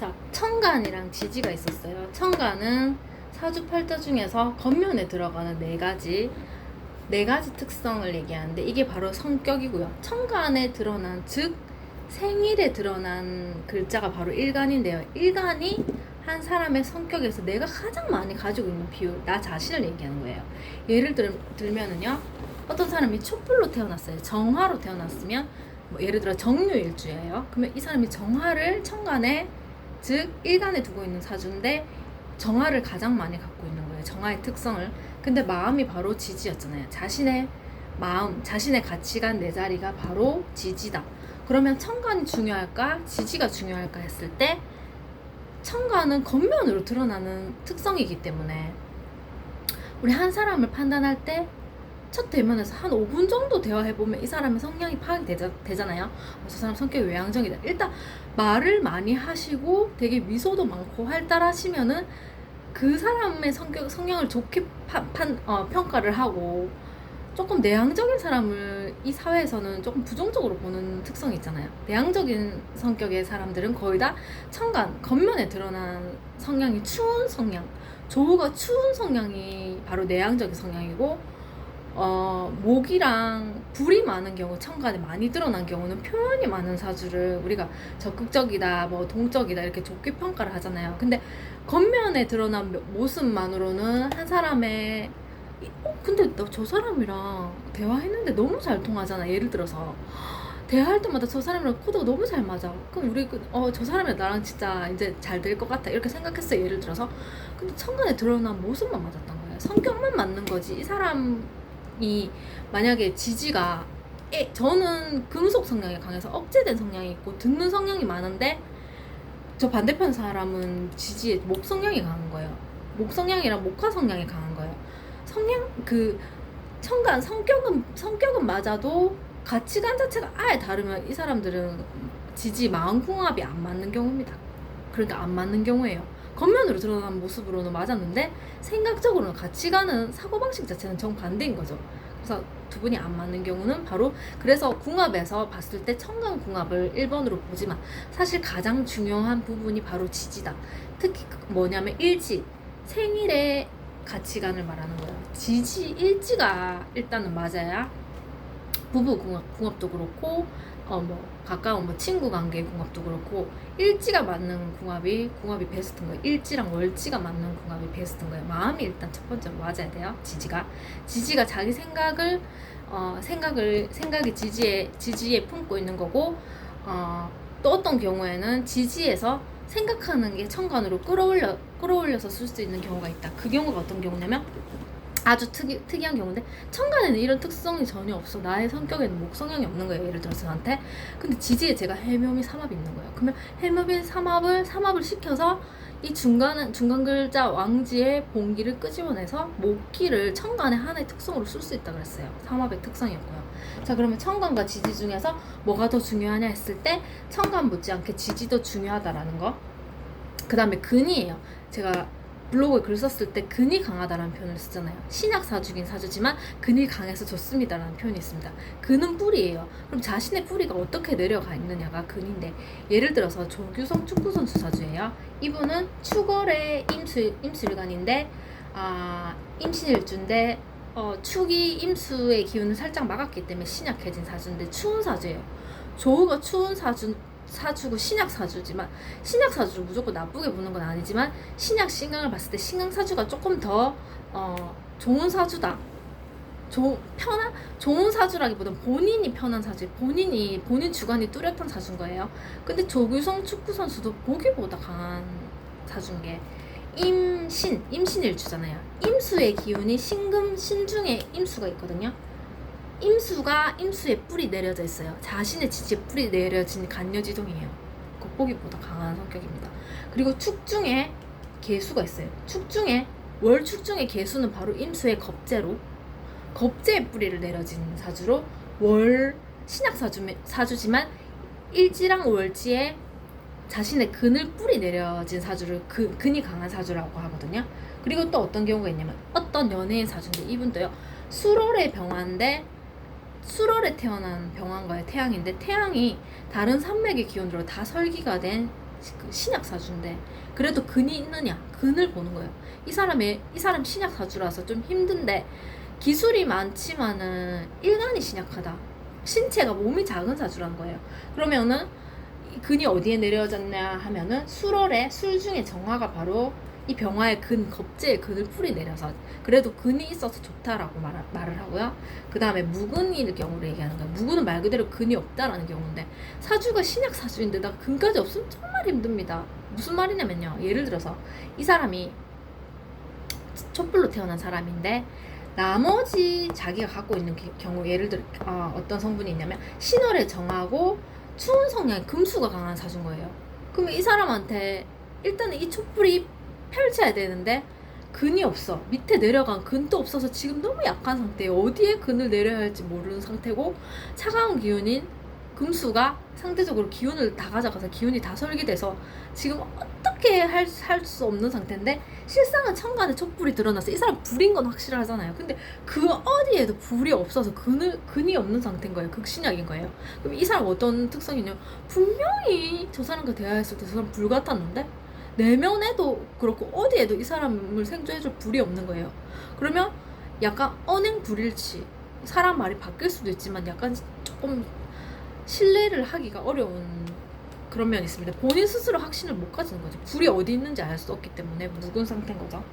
자, 천간이랑 지지가 있었어요. 천간은 사주팔자 중에서 겉면에 들어가는 네 가지 특성을 얘기하는데 이게 바로 성격이고요. 천간에 드러난, 즉 생일에 드러난 글자가 바로 일간인데요. 일간이 한 사람의 성격에서 내가 가장 많이 가지고 있는 비율, 나 자신을 얘기하는 거예요. 예를 들면은요, 어떤 사람이 촛불로 태어났어요. 정화로 태어났으면 뭐 예를 들어 정묘일주예요. 그러면 이 사람이 정화를 천간에, 즉 일간에 두고 있는 사주인데 정화를 가장 많이 갖고 있는 거예요. 정화의 특성을. 근데 마음이 바로 지지였잖아요. 자신의 마음, 자신의 가치관, 내 자리가 바로 지지다. 그러면 천간이 중요할까, 지지가 중요할까 했을 때 천간은 겉면으로 드러나는 특성이기 때문에 우리 한 사람을 판단할 때 첫 대면에서 한 5분 정도 대화해보면 이 사람의 성향이 파악이 되잖아요. 저 사람 성격이 외향적이다. 일단 말을 많이 하시고 되게 미소도 많고 활달하시면은 그 사람의 성향을 좋게 평가를 하고, 조금 내향적인 사람을 이 사회에서는 조금 부정적으로 보는 특성이 있잖아요. 내향적인 성격의 사람들은 거의 다 천간, 겉면에 드러난 성향이 추운 성향, 조우가 추운 성향이 바로 내향적인 성향이고, 목이랑 불이 많은 경우, 천간에 많이 드러난 경우는 표현이 많은 사주를 우리가 적극적이다, 뭐 동적이다 이렇게 좋게 평가를 하잖아요. 근데 겉면에 드러난 모습만으로는 한 사람의 근데 나 저 사람이랑 대화했는데 너무 잘 통하잖아. 예를 들어서 대화할 때마다 저 사람이랑 코드가 너무 잘 맞아. 그럼 우리 저 사람이랑 나랑 진짜 이제 잘 될 것 같아 이렇게 생각했어. 예를 들어서. 근데 천간에 드러난 모습만 맞았던 거예요. 성격만 맞는 거지. 이 사람이 만약에 지지가, 저는 금속 성향이 강해서 억제된 성향이 있고 듣는 성향이 많은데, 저 반대편 사람은 지지에 목 성향이 강한 거예요. 목 성향이랑 목화 성향이 강한 거예요. 천간 성격은 맞아도 가치관 자체가 아예 다르면 이 사람들은 지지 마음궁합이 안 맞는 경우입니다. 그러니까 안 맞는 경우예요. 겉면으로 드러난 모습으로는 맞았는데 생각적으로는, 가치관은, 사고방식 자체는 정반대인 거죠. 그래서 두 분이 안 맞는 경우는 바로, 그래서 궁합에서 봤을 때 천간 궁합을 1번으로 보지만 사실 가장 중요한 부분이 바로 지지다. 특히 뭐냐면 일지, 생일의 가치관을 말하는 거예요. 지지, 일지가 일단은 맞아야 부부 궁합도 그렇고, 가까운 친구 관계 궁합도 그렇고, 일지가 맞는 궁합이 베스트인 거예요. 일지랑 월지가 맞는 궁합이 베스트인 거예요. 마음이 일단 첫 번째로 맞아야 돼요. 지지가 자기 생각이 지지에 품고 있는 거고, 또 어떤 경우에는 지지에서 생각하는 게 천간으로 끌어올려서 쓸 수 있는 경우가 있다. 그 경우가 어떤 경우냐면, 아주 특이한 경우인데, 천간에는 이런 특성이 전혀 없어. 나의 성격에는 목 성향이 없는 거예요. 예를 들어서 저한테. 근데 지지에 제가 해묘미 삼합이 있는 거예요. 그러면 해묘미 삼합을 시켜서 이 중간 글자 왕지의 봉기를 끄집어내서 목기를 천간의 하나의 특성으로 쓸 수 있다고 그랬어요. 삼합의 특성이었고요. 자, 그러면 천간과 지지 중에서 뭐가 더 중요하냐 했을 때 천간 못지않게 지지도 중요하다라는 거. 그 다음에 근이에요. 제가 블로그에 글 썼을 때 근이 강하다라는 표현을 쓰잖아요. 신약 사주긴 사주지만 근이 강해서 좋습니다라는 표현이 있습니다. 근은 뿌리예요. 그럼 자신의 뿌리가 어떻게 내려가 있느냐가 근인데, 예를 들어서 조규성 축구선수 사주예요. 이분은 축월의 임수일간인데, 임신일주인데, 축이 임수의 기운을 살짝 막았기 때문에 신약해진 사주인데 추운 사주예요. 조우가 추운 사주고 신약 사주지만, 신약 사주를 무조건 나쁘게 보는 건 아니지만 신약 신강을 봤을 때 신강 사주가 조금 더 좋은 사주다. 좋은 사주라기보다는 본인이 편한 사주, 본인 주관이 뚜렷한 사주인 거예요. 근데 조규성 축구 선수도 보기보다 강한 사주인 게 임신일주잖아요. 임수의 기운이 신중에 임수가 있거든요. 임수에 뿔이 내려져 있어요. 자신의 지지에 뿔이 내려진 간여지동이에요. 겉보기보다 강한 성격입니다. 그리고 축중에 개수가 있어요. 월축중의 개수는 바로 임수의 겁재의 뿌리를 내려진 사주로, 신약 사주지만 일지랑 월지에 자신의 근을 뿌리 내려진 사주를 근이 강한 사주라고 하거든요. 그리고 또 어떤 경우가 있냐면, 어떤 연예인 사주인데 이분도요, 수월의 병화인데, 수월에 태어난 병화인 거예요. 태양인데 태양이 다른 산맥의 기운으로 다 설기가 된 그 신약 사주인데 그래도 근이 있느냐 근을 보는 거예요. 이 사람 신약 사주라서 좀 힘든데 기술이 많지만은 일간이 신약하다. 신체가 몸이 작은 사주라는 거예요. 그러면은 이 근이 어디에 내려졌냐 하면은 술월에 술 중에 정화가 바로 이 병화의 근, 겁재의 근을 풀이 내려서 그래도 근이 있어서 좋다라고 말을 하고요. 그 다음에 무근일 경우를 얘기하는 거예요. 무근은 말 그대로 근이 없다라는 경우인데 사주가 신약 사주인데다가 근까지 없으면 정말 힘듭니다. 무슨 말이냐면요. 예를 들어서 이 사람이 촛불로 태어난 사람인데 나머지 자기가 갖고 있는 경우 예를 들어 어떤 성분이 있냐면 신월에 정하고 추운 성향이 금수가 강한 사주인 거예요. 그러면 이 사람한테 일단은 이 촛불이 펼쳐야 되는데 근이 없어. 밑에 내려간 근도 없어서 지금 너무 약한 상태예요. 어디에 근을 내려야 할지 모르는 상태고 차가운 기운인 금수가 상대적으로 기운을 다 가져가서 기운이 다 설기돼서 지금 어떻게 할 수 없는 상태인데 실상은 천간에 촛불이 드러나서 이 사람 불인 건 확실하잖아요. 근데 그 어디에도 불이 없어서 근이 없는 상태인 거예요. 극신약인 거예요. 그럼 이 사람 어떤 특성이냐면 분명히 저 사람과 대화했을 때 저 사람 불 같았는데 내면에도 그렇고 어디에도 이 사람을 생존해줄 불이 없는 거예요. 그러면 약간 언행 불일치 사람 말이 바뀔 수도 있지만 약간 조금 신뢰를 하기가 어려운 그런 면이 있습니다. 본인 스스로 확신을 못 가지는 거죠. 불이 어디 있는지 알 수 없기 때문에 묵은 상태인 거죠.